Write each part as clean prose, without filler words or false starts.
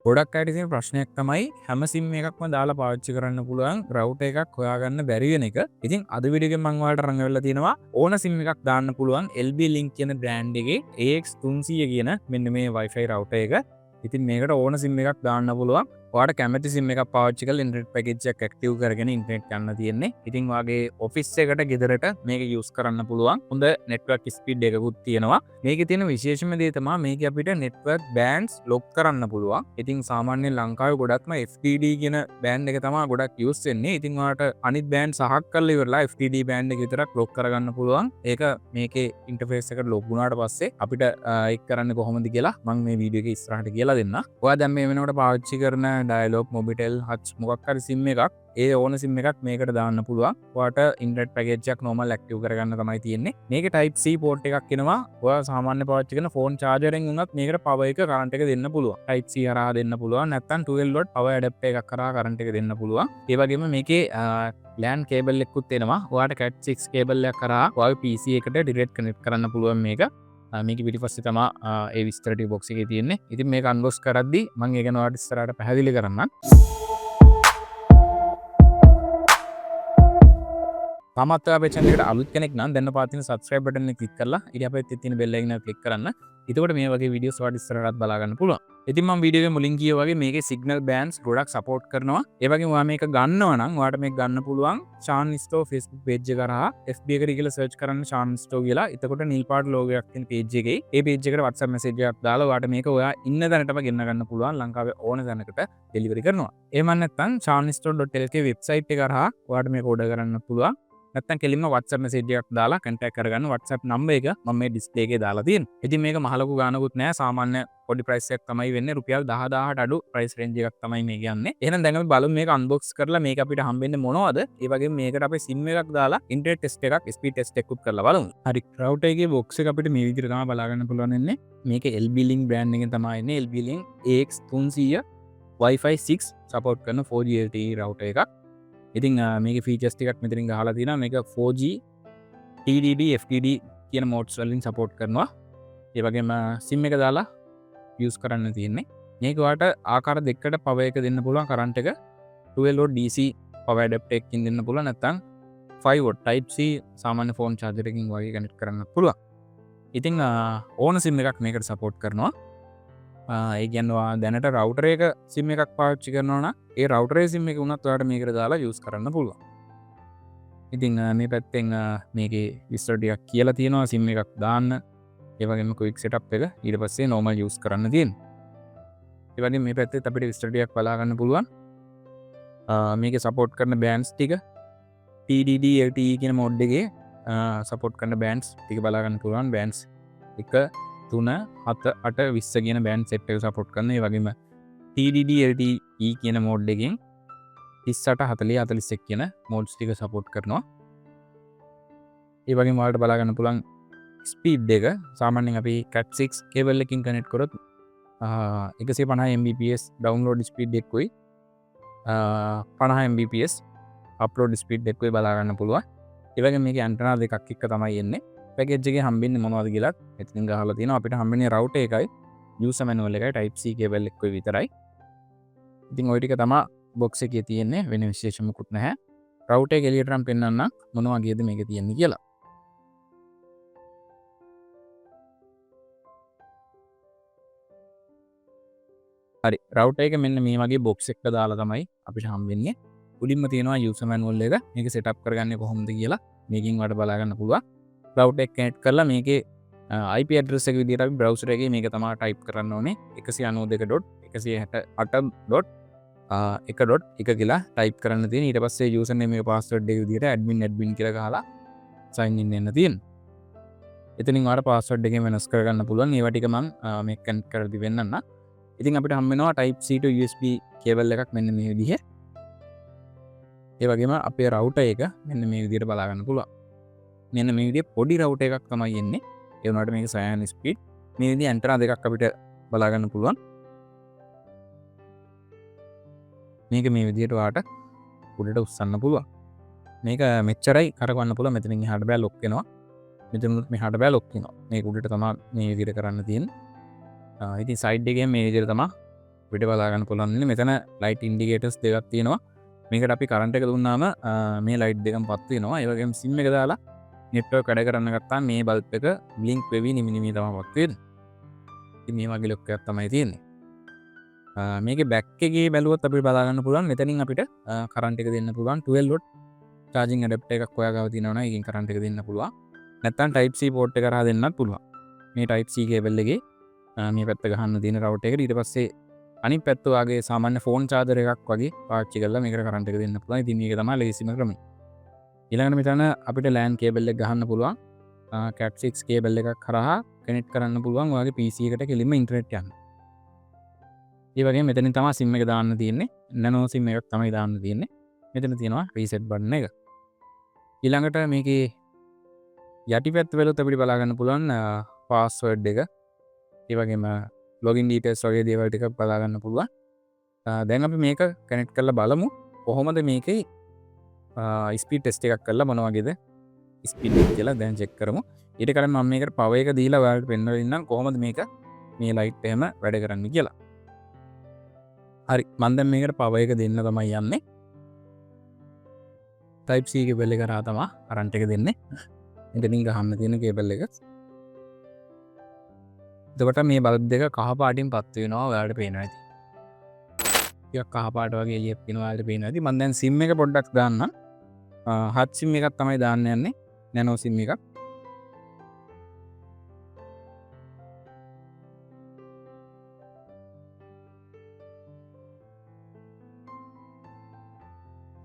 ගොඩක් අයට තියෙන ප්‍රශ්නයක් තමයි හැම සිම් එකක්ම දාලා පාවිච්චි කරන්න පුළුවන් රවුටර් එකක් හොයාගන්න බැරි වෙන එක. ඉතින් අද වීඩියෝ එකෙන් මම ඔයාලට රංගවලා තියෙනවා ඕන සිම් එකක් දාන්න පුළුවන් LB Link කියන බ්‍රෑන්ඩ් එකේ AX300 කියන මෙන්න මේ Wi-Fi රවුටර් එක. ඉතින් මේකට ඕන සිම් එකක් දාන්න පුළුවන්. ඔයාලට කැමති සිම් එකක් පාවිච්චි කරලා ඉන්ටර්නෙට් පැකේජ් එකක් ඇක්ටිව් කරගෙන ඉන්ටර්නෙට් ගන්න තියෙන්නේ. ඉතින් වාගේ ඔෆිස් එකට ගෙදරට මේක යූස් කරන්න පුළුවන්. හොඳ නෙට්වර්ක් ස්පීඩ් එකකුත් තියෙනවා. මේකේ තියෙන විශේෂම දේ තමයි මේක අපිට නෙට්වර්ක් බෑන්ඩ්ස් ලොක් කරන්න පුළුවන්. ඉතින් සාමාන්‍යයෙන් ලංකාවේ ගොඩක්ම FTD කියන බෑන්ඩ් එක තමයි ගොඩක් යූස් වෙන්නේ. ඉතින් ඔයාලට අනිත් බෑන්ඩ් සහක් කරලා ඉවරලා FTD බෑන්ඩ් එක විතරක් ලොක් කරගන්න පුළුවන්. ඒක මේකේ ඉන්ටර්ෆේස් එකට ලොක් වුණාට පස්සේ අපිට ඒක කරන්න කොහොමද කියලා මම මේ වීඩියෝ එකේ ඉස්සරහට කියලා දෙන්න. ඔයා දැන් මේ වෙනකොට පාවිච්චි කරන ඩයලොග් මොබිටෙල් හච් මොකක් හරි සිම් එකක් ඒ ඕන සිම් එකක් මේකට දාන්න පුළුවන්. ඔයාට ඉන්ටර්නෙට් පැකේජ් එකක් normal ඇක්ටිව් කරගන්න තමයි තියෙන්නේ. මේකේ type C port එකක් එනවා. ඔයා සාමාන්‍ය පාවිච්චි කරන ෆෝන් charger-එකෙන් උනත් මේකට power එක current එක දෙන්න පුළුවන්. type C හරහා දෙන්න පුළුවන්. නැත්නම් 12 watt power adapter එකක් කරා current එක දෙන්න පුළුවන්. ඒ වගේම මේකේ LAN cable එකකුත් එනවා. ඔයාට Cat6 cable එකක් කරා ඔයාගේ PC එකට direct connect කරන්න පුළුවන් මේක. මේක පිටිපස්සේ තමයි ඒ විස්තර ටික box එකේ තියෙන්නේ. ඉතින් මේක unbox කරද්දී මම ඒක ගැන ඔයාලට ඉස්සරහට පැහැදිලි කරන්නම්. තමත් අපේ channel එකට අලුත් කෙනෙක් නම් දැන් පාත් තියෙන subscribe button එක click කරලා ඊට අපේ තියෙන bell icon එක click කරන්න. එතකොට මේ වගේ videos ඔයාලට ඉස්සරහට බලා ගන්න පුළුවන්. ඉතින් මම වීඩියෝ එකේ මුලින් කිව්වා වගේ මේකේ signal bands ගොඩක් support කරනවා. ඒ වගේම ඔයා මේක ගන්නවා නම් ඔයාට මේක ගන්න පුළුවන් Shan Store Facebook page එක කරා FB එකට ගිහලා search කරන්න Shan Store කියලා. එතකොට නිල් පාට logo එකක් තියෙන page එකේ ඒ page එකට WhatsApp message එකක් දාලා ඔයාට මේක ඔයා ඉන්න තැනටම ගෙන්න ගන්න පුළුවන්. ලංකාවේ ඕන තැනකට delivery කරනවා. එහෙම නැත්නම් shanstore.lk website එක කරා ඔයාට මේක order කරන්න පුළුවන්. නැත්තම් කෙලින්ම WhatsApp message එකක් දාලා contact කරගන්න WhatsApp number එක මම මේ display එකේ දාලා තියෙනවා. ඉතින් මේක මහලොකු ගානකුත් නෑ. සාමාන්‍ය පොඩි price එකක් තමයි වෙන්නේ. රුපියල් 10000ට අඩු price range එකක් තමයි මේක යන්නේ. එහෙනම් දැන් අපි බලමු මේක unbox කරලා මේක අපිට හම්බෙන්නේ මොනවද? ඒ වගේම මේකට අපි SIM එකක් දාලා internet test එකක් speed test එකකුත් කරලා බලමු. හරි. router එකේ box එක අපිට මේ විදිහට තමයි බලා ගන්න පුළුවන් වෙන්නේ. මේක LB Link brand එකෙන් තමයි එන්නේ. LB Link AX300 Wi-Fi 6 support කරන 4G LTE router එකක්. ඉතින් මේක ෆීචර්ස් ටිකක් මෙතනින් ගහලා තියෙනවා. මේක 4G TDD FTD කියන modes වලින් support කරනවා. ඒ වගේම SIM එක දාලා use කරන්න තියෙන්නේ. මේක ඔයාලට ආකාර දෙකකට power එක දෙන්න පුළුවන් current එක 12 watt DC power adapter එකකින් දෙන්න පුළුවන්. නැත්නම් 5 watt type C සාමාන්‍ය phone charger එකකින් වගේ connect කරන්න පුළුවන්. ඉතින් ඕන SIM එකක් මේකට support කරනවා. ඒ කියන්නේ දැනට router එක SIM එකක් පාවිච්චි කරනවා නම් ඒ router එකේ SIM එක උනත් ඔයාලට මේකට දාලා use කරන්න පුළුවන්. ඉතින් මේ පැත්තෙන් මේකේ විස්තර ටිකක් කියලා තියෙනවා SIM එකක් දාන්න. ඒ වගේම quick setup එක ඊට පස්සේ normal use කරන්න තියෙනවා. ඒ වගේම මේ පැත්තෙත් අපිට විස්තර ටිකක් බලා ගන්න පුළුවන්. මේකේ support කරන bands ටික TDD LTE කියන mode එකේ support කරන bands ටික බලා ගන්න පුළුවන්. bands 1 3 7 8 20 කියන බෑන්ඩ් සෙට් එක සපෝට් කරන. ඒ වගේම TDD LTE කියන මෝඩ් එකෙන් 38 40 41 කියන මෝඩ්ස් ටික සපෝට් කරනවා. ඒ වගේම ඔයාලට බලා ගන්න පුළුවන් ස්පීඩ් එක. සාමාන්‍යයෙන් අපි Cat6 කේබල් එකකින් කනෙක්ට් කරොත් 150 Mbps ඩවුන්ලෝඩ් ස්පීඩ් එකකුයි 50 Mbps අප්ලෝඩ් ස්පීඩ් එකකුයි බලා ගන්න පුළුවන්. ඒ වගේම මේකේ ඇන්ටනා දෙකක් එක්ක තමයි එන්නේ. පැකේජ් එකේ හම්බෙන්නේ මොනවද කියලා එතනින් ගහලා තියෙනවා. අපිට හම්බෙන්නේ router එකයි user manual එකයි type C cable එකකුයි විතරයි. ඉතින් ওই ටික තමයි box එකේ තියෙන්නේ. වෙන විශේෂ මොකුත් නැහැ. router එක එළියට නම් පෙන්වන්න මොන වගේද මේකේ තියෙන්නේ කියලා. හරි. router එක මෙන්න මේ වගේ box එකක දාලා තමයි අපිට හම්බෙන්නේ. උඩින්ම තියෙනවා user manual එක. මේක setup කරගන්නේ කොහොමද කියලා මේකෙන් ඔයාලට බලා ගන්න පුළුවන්. router එක connect කරලා මේකේ IP address එක විදිහට අපි browser එකේ මේක තමයි type කරන්න ඕනේ 192.168.1.1 කියලා type කරන්න තියෙන. ඊට පස්සේ username එක password එක විදිහට admin කියලා ගහලා sign in වෙන්න තියෙනවා. එතනින් ඔයාලා password එකෙන් වෙනස් කරගන්න පුළුවන්. ඒවා ටික මම මේක connect කරලා දෙන්නම්. ඉතින් අපිට හම් වෙනවා type C to USB cable එකක් මෙන්න මේ විදිහේ. ඒ වගේම අපේ router එක මෙන්න මේ විදිහට බලා ගන්න පුළුවන්. මෙන්න මේ විදිහේ පොඩි router එකක් තමයි එන්නේ. ඒ වුණාට මේක සයන් ස්පීඩ්. මේ විදිහේ ඇන්ටනා දෙකක් අපිට බලා ගන්න පුළුවන්. මේක මේ විදිහට ඔයාට උඩට උස්සන්න පුළුවන්. මේක මෙච්චරයි කරකවන්න පුළුවන්. මෙතනින් එහාට බෑ ලොක් වෙනවා. මෙතනුත් මෙහාට බෑ ලොක් වෙනවා. මේක උඩට තමයි මේ විදිහට කරන්න තියෙන්නේ. ඉතින් සයිඩ් එකෙන් මේ විදිහට තමයි අපිට බලා ගන්න පුළුවන් මෙතන ලයිට් ඉන්ඩිකේටර්ස් දෙකක් තියෙනවා. මේකට අපි කරන්ට් එක දුන්නාම මේ ලයිට් දෙකම පත් වෙනවා. ඒ වගේම SIM එක දාලා නෙට්වර්ක් වැඩ කරන්න ගත්තාම මේ බල්බ් එක බ්ලින්ක් වෙවි නිමි නිමි තමයි පත් වෙන්නේ. ඉතින් මේ වගේ ලොක් එකක් තමයි තියෙන්නේ. මේකේ බැක් එකේ බැලුවොත් අපිට බලා ගන්න පුළුවන් මෙතනින් අපිට කරන්ට් එක දෙන්න පුළුවන් 12 වොට් charging adapter එකක් ඔයා ගාව තියෙනවා නම් ඒකෙන් කරන්ට් එක දෙන්න පුළුවන්. නැත්නම් type C port එක කරා දෙන්නත් පුළුවන්. මේ type C cable එකේ මේ පැත්ත ගහන්න තියෙන router එකට ඊට පස්සේ අනිත් පැත්ත වගේ සාමාන්‍ය ෆෝන් charger එකක් වගේ පාවිච්චි කරලා මේකට කරන්ට් එක දෙන්න පුළුවන්. ඉතින් මේක තමයි ලේසිම ක්‍රමය. ඊළඟට මෙතන අපිට LAN cable එක ගහන්න පුළුවන්. Cat 6 cable එකක් කරහා connect කරන්න පුළුවන් ඔයාගේ PC එකට කෙලින්ම ඉන්ටර්නෙට් යන්න. ඒ වගේ මෙතනින් තමයි SIM එක දාන්න තියෙන්නේ. nano SIM එකක් තමයි දාන්න තියෙන්නේ. මෙතන තියෙනවා reset button එක. ඊළඟට මේකේ යටිපැත්ත වලත් අපිට බලා ගන්න පුළුවන් password එක. ඒ වගේම login details වගේ දේවල් ටික බලා ගන්න පුළුවන්. දැන් අපි මේක කනෙක්ට් කරලා බලමු කොහොමද මේකේ ස්පීඩ් ටෙස්ට් එකක් කරලා මොන වගේද ස්පීඩ් එක කියලා දැන් චෙක් කරමු. ඊට කලින් මම මේකට පවර් එක දීලා ඔයාලට පෙන්වලා ඉන්නම් කොහොමද මේක මේ ලයිට් එහෙම වැඩ කරන්නේ කියලා. හරි මම දැන් මේකට පවර් එක දෙන්න තමයි යන්නේ. type C cable එක කරා තමයි කරන්ට් එක දෙන්නේ. එතනින් ගහන්න තියෙන cable එක. එතකොට මේ බල්බ් දෙක කහ පාටින් පත් වෙනවා ඔයාලට පේනවා ඇති. ටිකක් කහ පාට වගේ එළියක් වෙනවා ඔයාලට පේනවා ඇති. මම දැන් SIM එක පොඩ්ඩක් දාන්නම්. hot SIM එකක් තමයි දාන්න යන්නේ. nano SIM එකක්.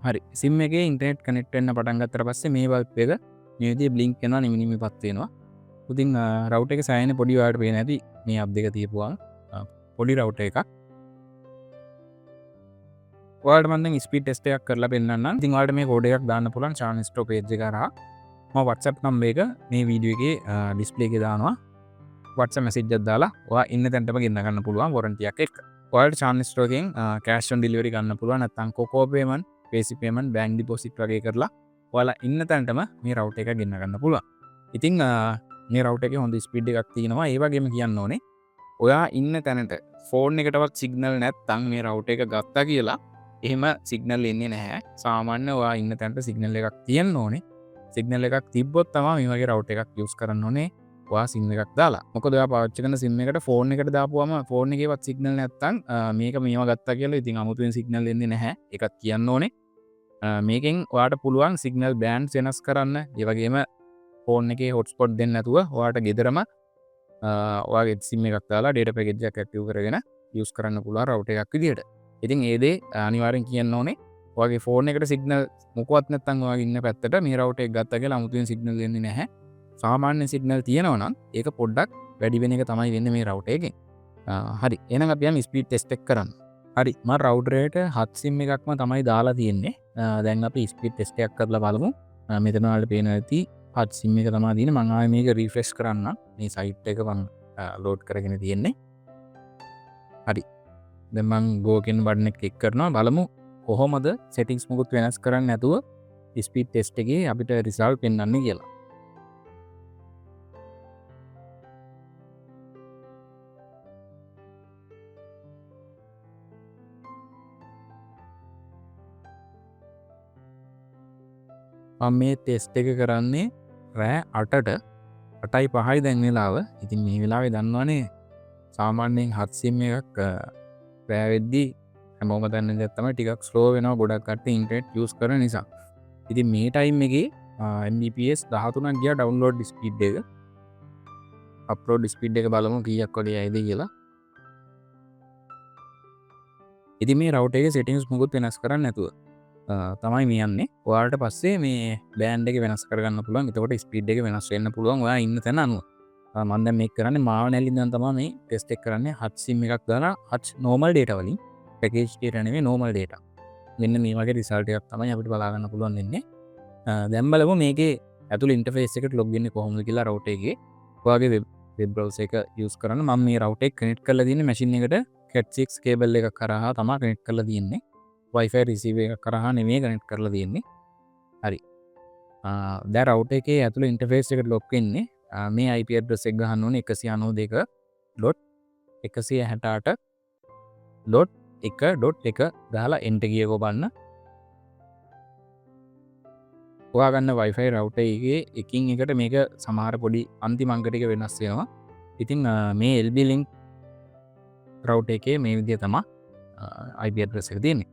හරි SIM එකේ ඉන්ටර්නෙට් කනෙක්ට් වෙන්න පටන් ගත්තට පස්සේ මේ බල්බ් එක මේ විදිහේ බ්ලින්ක් වෙනවා නිමි නිමි පත් වෙනවා. ඉතින් රවුටර් එකේ සෑහෙන පොඩි ඔයාලට පේන ඇති මේ අප් දෙක තියපුවාම පොඩි රවුටර් එකක්. ඔයාලට මම දැන් ස්පීඩ් ටෙස්ට් එකක් කරලා පෙන්නන්නම්. ඉතින් ඔයාලට මේ කෝඩ් එකක් දාන්න පුළුවන් channel store page එක කරා. මම WhatsApp number එක මේ වීඩියෝ එකේ ඩිස්ප්ලේ එකේ දානවා. WhatsApp message එකක් දාලා ඔයා ඉන්න තැනටම ගෙන්න ගන්න පුළුවන් warranty එකක් එක්ක. ඔයාලට channel store එකෙන් cash on delivery ගන්න පුළුවන්. නැත්නම් Coco payment, basic payment, bank deposit වගේ කරලා ඔයාලා ඉන්න තැනටම මේ router එක ගෙන්න ගන්න පුළුවන්. ඉතින් මේ router එකේ හොඳ ස්පීඩ් එකක් තියෙනවා. ඒ වගේම කියන්න ඕනේ ඔයා ඉන්න තැනට ෆෝන් එකටවත් සිග්නල් නැත්නම් මේ router එක ගත්තා කියලා එහෙම සිග්නල් එන්නේ නැහැ. සාමාන්‍ය ඔයා ඉන්න තැනට සිග්නල් එකක් තියෙන්න ඕනේ. සිග්නල් එකක් තිබ්බොත් තමයි මේ වගේ router එකක් use කරන්න ඕනේ. ඔයා SIM එකක් දාලා. මොකද ඔයා පාවිච්චි කරන SIM එකට ෆෝන් එකට දාපුවම ෆෝන් එකේවත් සිග්නල් නැත්නම් මේක මේව ගත්තා කියලා ඉතින් අමුතුවෙන් සිග්නල් එන්නේ නැහැ. ඒකත් කියන්න ඕනේ. මේකෙන් ඔයාට පුළුවන් සිග්නල් බෑන්ඩ්ස් වෙනස් කරන්න. ඒ වගේම ෆෝන් එකේ හොට්ස්පොට් දෙන්න නැතුව ඔයාට ගෙදරම ඔයාගේ SIM එකක් දාලා data package එකක් active කරගෙන use කරන්න පුළුවන් router එකක් විදියට. ඉතින් ඒ දේ අනිවාර්යෙන් කියන්න ඕනේ. ඔයාගේ ෆෝන් එකට සිග්නල් මොකවත් නැත්නම් ඔයාගේ ඉන්න පැත්තට මේ router එක ගත්තා කියලා අමුතුවෙන් සිග්නල් දෙන්නේ නැහැ. සාමාන්‍ය සිග්නල් තියෙනවා නම් ඒක පොඩ්ඩක් වැඩි වෙන එක තමයි වෙන්නේ මේ router එකෙන්. හරි. එහෙනම් අපි යමු ස්පීඩ් ටෙස්ට් එක කරන්න. හරි. මම router එකට hot SIM එකක්ම තමයි දාලා තියෙන්නේ. දැන් අපි ස්පීඩ් ටෙස්ට් එකක් කරලා බලමු. මෙතන ඔයාලට පේනවා ඇති hot SIM එක තමයි තියෙන්නේ. මම ආයේ මේක රිෆ්‍රෙෂ් කරන්න. මේ සයිට් එක මම ලෝඩ් කරගෙන තියෙන්නේ. හරි. දැන් මම go කියන බටන් එක ක්ලික් කරනවා. බලමු කොහොමද settings මුකුත් වෙනස් කරන්නේ නැතුව ස්පීඩ් ටෙස්ට් එකේ අපිට රිසල්ට් පෙන්වන්නේ කියලා. මම මේ ටෙස්ට් එක කරන්නේ රෑ 8ට 8:05යි දැන් වෙලාව. ඉතින් මේ වෙලාවේ දන්නවනේ සාමාන්‍යයෙන් hot SIM එකක් රෑ වෙද්දී හැමෝම දන්න දේ තමයි ටිකක් ස්ලෝ වෙනවා ගොඩක් කට්ටිය ඉන්ටර්නෙට් යූස් කරන නිසා. ඉතින් මේ ටයිම් එකේ Mbps 13ක් ගියා ඩවුන්ලෝඩ් ස්පීඩ් එක. අප්ලෝඩ් ස්පීඩ් එක බලමු කීයක් වගේ යයිද කියලා. ඉතින් මේ router එකේ settings මුකුත් වෙනස් කරන්න නැතුව තමයි මේ යන්නේ. ඔයාලට පස්සේ මේ බෑන්ඩ් එක වෙනස් කරගන්න පුළුවන්. එතකොට ස්පීඩ් එක වෙනස් වෙන්න පුළුවන් ඔයා ඉන්න තැන අනුව. මම දැන් මේක කරන්නේ මාවනැලි ඉඳන් තමයි මේ ටෙස්ට් එක කරන්නේ. hot SIM එකක් දාලා hot normal data වලින් package data නෙවෙයි normal data. මෙන්න මේ වගේ result එකක් තමයි අපිට බලා ගන්න පුළුවන් වෙන්නේ. දැන් බලමු මේකේ ඇතුළේ ඉන්ටර්ෆේස් එකට log වෙන්නේ කොහොමද කියලා router එකේ. ඔයාගේ web browser එක use කරන්න මම මේ router එක connect කරලා තියෙන්නේ machine එකට cat 6 cable එකක් කරහා තමයි connect කරලා තියෙන්නේ. Wi-Fi receiver එකක් කරහා නෙමෙයි connect කරලා තියෙන්නේ. හරි. දැන් router එකේ ඇතුළේ ඉන්ටර්ෆේස් එකට log වෙන්නේ මේ IP address එක ගහන්න ඕනේ 192.168 .1.1 දාලා එන්ටර් ගියකෝ බලන්න. ඔයාගන්න Wi-Fi router එකේ එකින් එකට මේක සමහර පොඩි අන්තිම අංක ටික වෙනස් වෙනවා. ඉතින් මේ LB link router එකේ මේ විදිය තමයි IP address එක තියෙන්නේ.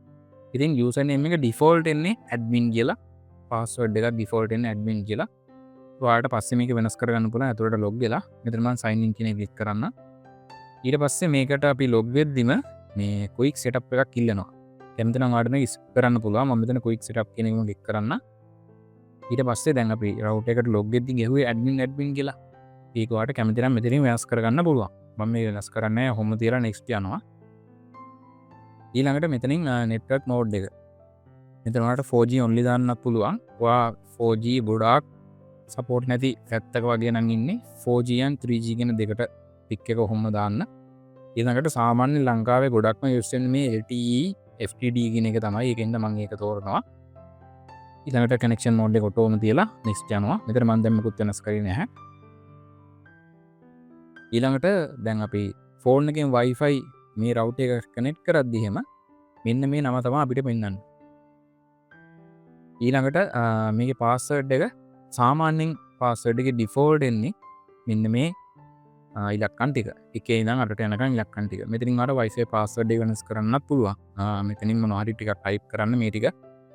ඉතින් username එක default එන්නේ admin කියලා, password එක default එන්නේ admin කියලා. ඔයාලට පස්සේ මේක වෙනස් කරගන්න පුළුවන්. අතට log වෙලා මෙතන මම sign in කියන එක click කරන්න. ඊට පස්සේ මේකට අපි log වෙද්දිම මේ quick setup එකක් ඉල්ලනවා. කැමති නම් ඔයාලට මේක skip කරන්න පුළුවන්. මම මෙතන quick setup කියන එකම click කරන්න. ඊට පස්සේ දැන් අපි router එකට log වෙද්දි ගෙහුවේ admin කියලා. ඒක ඔයාලට කැමති නම් මෙතනින් වෙනස් කරගන්න පුළුවන්. මම මේ වෙනස් කරන්නේ නැහැ. home තියලා next යනවා. ඊළඟට මෙතනින් network mode එක. මෙතන ඔයාලට 4G only දාන්නත් පුළුවන්. ඔයා 4G ගොඩාක් support නැති පැත්තක වගේ නම් ඉන්නේ 4G and 3G කියන දෙකට pick එක කොහොම දාන්න. ඊළඟට සාමාන්‍ය ලංකාවේ ගොඩක්ම use වෙන්නේ මේ LTE FTD කියන එක තමයි. ඒකෙන්ද මම ඒක තෝරනවා. ඊළඟට connection mode එක ඔටෝම තියලා next යනවා. මෙතන මම දැන් මොකුත් වෙනස් කරේ නැහැ. ඊළඟට දැන් අපි ෆෝන් එකෙන් Wi-Fi මේ router එක connect කරද්දි එහෙම මෙන්න මේ නම තමයි අපිට පෙන්වන්නේ. ඊළඟට මේකේ password එක සාමාන්‍යයෙන් password එකේ default එන්නේ මෙන්න මේ ඉලක්කම් ටික. එකේ ඉඳන් අරට යනකම් ඉලක්කම් ටික. මෙතනින් අර Wi-Fi password එක වෙනස් කරන්නත් පුළුවන්. මෙතනින් මොනවා හරි ටිකක් type කරන්න මේ ටික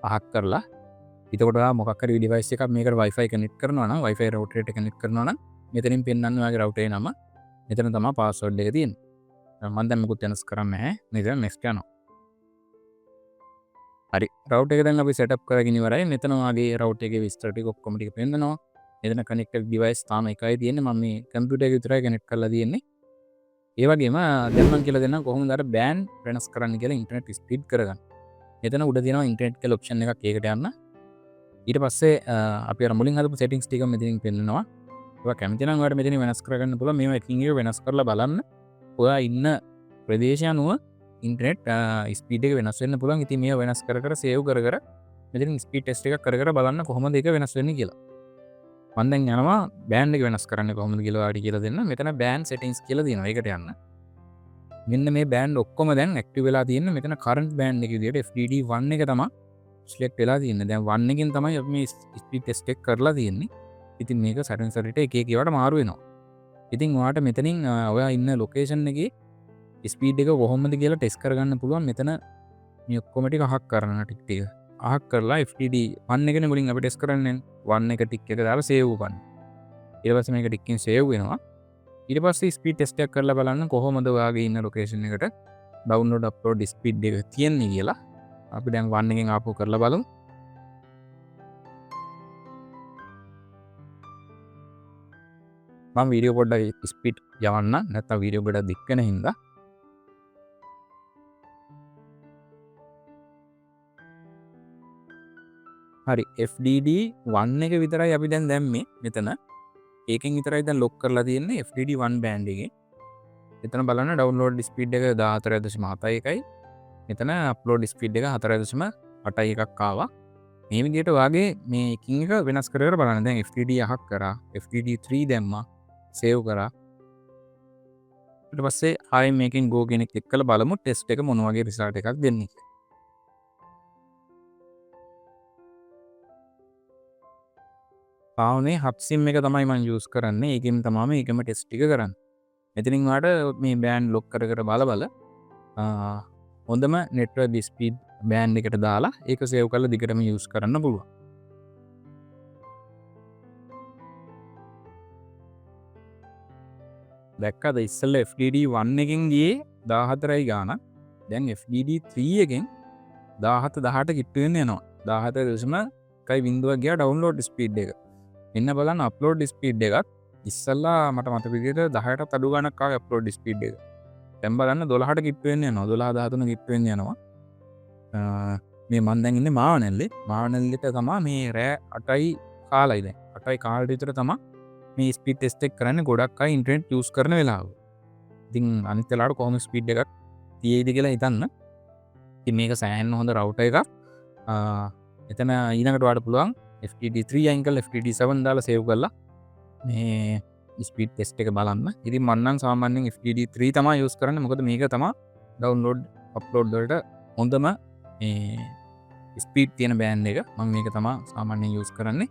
පහක් කරලා. එතකොට මොකක් හරි device එකක් මේකට Wi-Fi connect කරනවා නම් Wi-Fi router එකට connect කරනවා නම් මෙතනින් පෙන්වන්න ඔයාගේ router නම. මෙතන තමයි password එක තියෙන්නේ. මම දැන් මොකුත් වෙනස් කරන්නේ නැහැ. මෙතන next යනවා. හරි. router එක දැන් අපි setup කරගෙන ඉවරයි. මෙතන ඔයාගේ router එකේ විස්තර ටික ඔක්කොම ටික පෙන්නනවා. මෙතන connected device තාම එකයි තියෙන්නේ. මම මේ computer එක විතරයි connect කරලා තියෙන්නේ. ඒ වගේම දැන් මම කියලා දෙන්නම් කොහොමද අර band වෙනස් කරන්න කියලා internet speed කරගන්න. මෙතන උඩ තියෙනවා internet කියලා option එකක්. ඒකට යන්න. ඊට පස්සේ අපි අර මුලින් හදපු settings ටික මෙතනින් පෙන්නනවා. ඔයා කැමති නම් ඔයාලට මෙතනින් වෙනස් කරගන්න පුළුවන්. මේවා එකින් එක වෙනස් කරලා බලන්න. ඔයා ඉන්න ප්‍රදේශය අනුව ඉන්ටර්නෙට් ස්පීඩ් එක වෙනස් වෙන්න පුළුවන්. ඉතින් මේවා වෙනස් කර කර සේව් කර කර මෙතනින් ස්පීඩ් ටෙස්ට් එකක් කර කර බලන්න කොහොමද ඒක වෙනස් වෙන්නේ කියලා. මම දැන් යනවා බෑන්ඩ් එක වෙනස් කරන්න කොහොමද කියලා ඔයාලට කියලා දෙන්න. මෙතන බෑන්ඩ් settings කියලා තියෙනවා. ඒකට යන්න. මෙන්න මේ බෑන්ඩ් ඔක්කොම දැන් ඇක්ටිව් වෙලා තියෙන්නේ. මෙතන current බෑන්ඩ් එක විදියට FDD 1 එක තමයි select වෙලා තියෙන්නේ. දැන් 1 එකෙන් තමයි අපි මේ ස්පීඩ් ටෙස්ට් එක කරලා තියෙන්නේ. ඉතින් මේක සැරෙන් සැරේට එක එක ඒවාට මාරු වෙනවා. ඉතින් ඔයාට මෙතනින් ඔයා ඉන්න ලොකේෂන් එකේ ස්පීඩ් එක කොහොමද කියලා ටෙස්ට් කරගන්න පුළුවන්. මෙතන මේ ඔක්කොම ටික අහක් කරන්න ටික අහක් කරලා FTD 1 එකනේ මුලින් අපි ටෙස්ට් කරන්නේ. 1 එක ටික් එක දාලා සේව් කරන්න. ඊට පස්සේ මේක ටිකකින් සේව් වෙනවා. ඊට පස්සේ ස්පීඩ් ටෙස්ට් එකක් කරලා බලන්න කොහොමද ඔයාගේ ඉන්න ලොකේෂන් එකට download upload ස්පීඩ් එක තියෙන්නේ කියලා. අපි දැන් 1 එකෙන් ආපහු කරලා බලමු. මම වීඩියෝ පොඩ්ඩක් ස්පීඩ් යවන්න නැත්නම් වීඩියෝ ගොඩක් දික් වෙන හින්දා. හරි FDD 1 එක විතරයි අපි දැන් දැම්මේ මෙතන. ඒකෙන් විතරයි දැන් ලොක් කරලා තියෙන්නේ FDD 1 බෑන්ඩ් එකේ. එතන බලන්න download speed එක 14.71යි. මෙතන upload speed එක 4.81 එකක් ආවා. මේ විදිහට වාගේ මේ එකින් එක වෙනස් කර කර බලන්න. දැන් FDD 1ක් කරා, FDD 3 දැම්මා, save කරා. ඊට පස්සේ ආයෙ මේකෙන් go කියන එක ක්ලික් කරලා බලමු ටෙස්ට් එක මොන වගේ result එකක් දෙන්නේ. පාවනේ හබ් සිම් එක තමයි මම යූස් කරන්නේ. ඒකෙන් තමයි මේකම ටෙස්ට් ටික කරන්නේ. මෙතනින් ඔයාලට මේ බෑන්ඩ් ලොක් කර කර බල හොඳම network speed බෑන්ඩ් එකට දාලා ඒක සේව් කරලා දිගටම යූස් කරන්න පුළුවන්. දැක්කද ඉස්සෙල්ලා FDD 1 එකෙන් ගියේ 14යි ගාණක්. දැන් FDD 3 එකෙන් 17 18 කිට්ටු වෙන්න යනවා. 17.1 ගියා download speed එක. එන්න බලන්න upload speed එකත් ඉස්සෙල්ලා මට මතක විදිහට 10ටත් අඩු ගාණක් ආවේ upload speed එක. දැන් බලන්න 12ට කිට්ටු වෙන්න යනවා. 12 13 කිට්ටු වෙන්න යනවා. මේ මම දැන් ඉන්නේ මාවනැල්ලේ. මාවනැල්ලේට තමයි මේ රෑ 8යි කාලයි දැන්. 8යි කාලෙට විතර තමයි මේ ස්පීඩ් ටෙස්ට් එක කරන්නේ. ගොඩක් අය ඉන්ටර්නෙට් යූස් කරන වෙලාව. ඉතින් අනිත් වෙලාවට කොහොම ස්පීඩ් එකක් තියෙයිද කියලා හිතන්න. ඉතින් මේක සෑහෙන්න හොඳ රවුටර් එකක්. එතන ඊළඟට ඔයාලට පුළුවන් FTD 3 අයින් කරලා FTD 7 දාලා සේව් කරලා මේ ස්පීඩ් ටෙස්ට් එක බලන්න. ඉතින් මම නම් සාමාන්‍යයෙන් FTD 3 තමයි යූස් කරන්නේ. මොකද මේක තමයි download අප්ලෝඩ් වලට හොඳම ස්පීඩ් තියෙන බෑන්ඩ් එක. මම මේක තමයි සාමාන්‍යයෙන් යූස් කරන්නේ.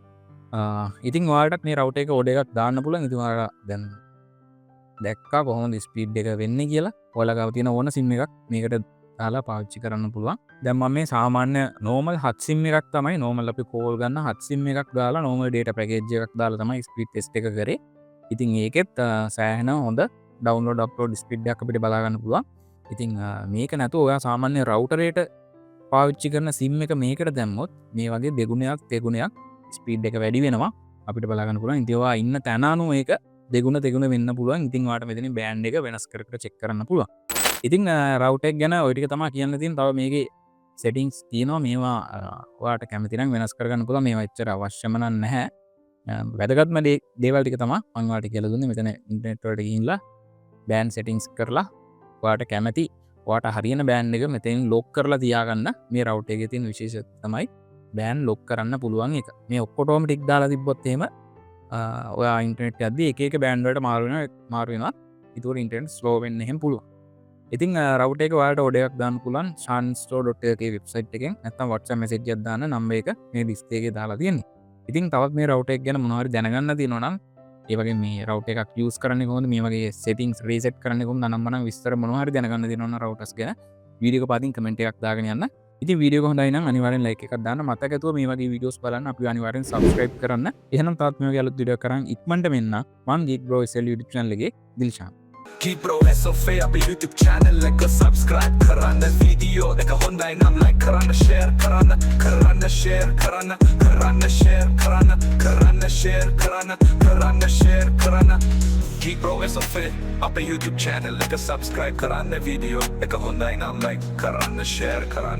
ඉතින් ඔයාලටත් මේ රවුටර් එක ඕඩර් එකක් දාන්න පුළුවන්. ඉතින් ඔයාලා දැන් දැක්කා කොහොමද ස්පීඩ් එක වෙන්නේ කියලා. ඔයාලා ගාව තියෙන ඕන සිම් එකක් මේකට දාලා පාවිච්චි කරන්න පුළුවන්. දැන් මම මේ සාමාන්‍ය normal hot sim එකක් තමයි normal අපි කෝල් ගන්න hot sim එකක් දාලා normal data package එකක් දාලා තමයි ස්පීඩ් ටෙස්ට් එක කරේ. ඉතින් ඒකෙත් සෑහෙන හොඳ download upload ස්පීඩ් එකක් අපිට බලා ගන්න පුළුවන්. ඉතින් මේක නැතුව ඔයා සාමාන්‍ය router එකට පාවිච්චි කරන sim එක මේකට දැම්මොත් මේ වගේ දෙගුණයක් තෙගුණයක් ස්පීඩ් එක වැඩි වෙනවා අපිට බලා ගන්න පුළුවන්. ඉතින් ඔයා ඉන්න තැන අනුව ඒක දෙගුණ තෙගුණ වෙන්න පුළුවන්. ඉතින් ඔයාලට මෙතනින් බෑන්ඩ් එක වෙනස් කර කර චෙක් කරන්න පුළුවන්. ඉතින් router එක ගැන ඔය ටික තමයි කියන්න තියෙන්නේ. තව මේකේ settings තියෙනවා. මේවා ඔයාලට කැමති නම් වෙනස් කරගන්න පුළුවන්. මේවා එච්චර අවශ්‍යම නැහැ. වැදගත්ම දේවල් ටික තමයි මම ඔයාලට කියලා දුන්නේ. මෙතන ඉන්ටර්නෙට් වලට ගිහින්ලා බෑන්ඩ් settings කරලා ඔයාලට කැමති ඔයාට හරියන බෑන්ඩ් එක මෙතනින් ලොක් කරලා තියාගන්න. මේ router එකේ තියෙන විශේෂත්වය තමයි බෑන්ඩ් ලොක් කරන්න පුළුවන් එක. මේ ඔක්කොටම ටික දාලා තිබ්බොත් එහෙම ඔයා ඉන්ටර්නෙට් යද්දී එක එක බෑන්ඩ් වලට මාරු වෙනවා. ඒතකොට ඉන්ටර්නෙට් ස්ලෝ වෙන්න එහෙම පුළුවන්. ඉතින් router එක ඔයාලට order එකක් දාන්න පුළුවන් shanstore.lk වෙබ්සයිට් එකෙන්. නැත්නම් WhatsApp message එකක් දාන්න නම්බර් එක මේ ඩිස්ප්ලේ එකේ දාලා තියෙන්නේ. ඉතින් තවත් මේ router එක ගැන මොනවා හරි දැනගන්න තියෙනවා නම් ඒ වගේ මේ router එකක් use කරන්නේ කොහොමද, මේ වගේ settings reset කරන්නේ කොහොමද, අනම්මනම් විස්තර මොනවා හරි දැනගන්න තියෙනවා නම් routers ගැන වීඩියෝ එක පදින් කමෙන්ට් එකක් දාගෙන යන්න. ඉතින් වීඩියෝ එක හොඳයි නම් අනිවාර්යෙන් like එකක් දාන්න. මතක ඇතුව මේ වගේ වීඩියෝස් බලන්න අපි අනිවාර්යෙන් subscribe කරන්න. එහෙනම් තාත් මේ වගේ අලුත් වීඩියෝ එකක් කරන් ඉක්මනට මෙන්න මම Geek Bro SL YouTube channel එකේ දිල්ෂාන්. Geek Bro SL අපේ YouTube channel එක subscribe කරන්න, වීඩියෝ එක හොඳයි නම් like කරන්න, share කරන්න, share කරන්න, share කරන්න, share කරන්න, share කරන්න. Geek Bro SL අපේ YouTube channel එක subscribe කරන්න, වීඩියෝ එක හොඳයි නම් like කරන්න, share කරන්න.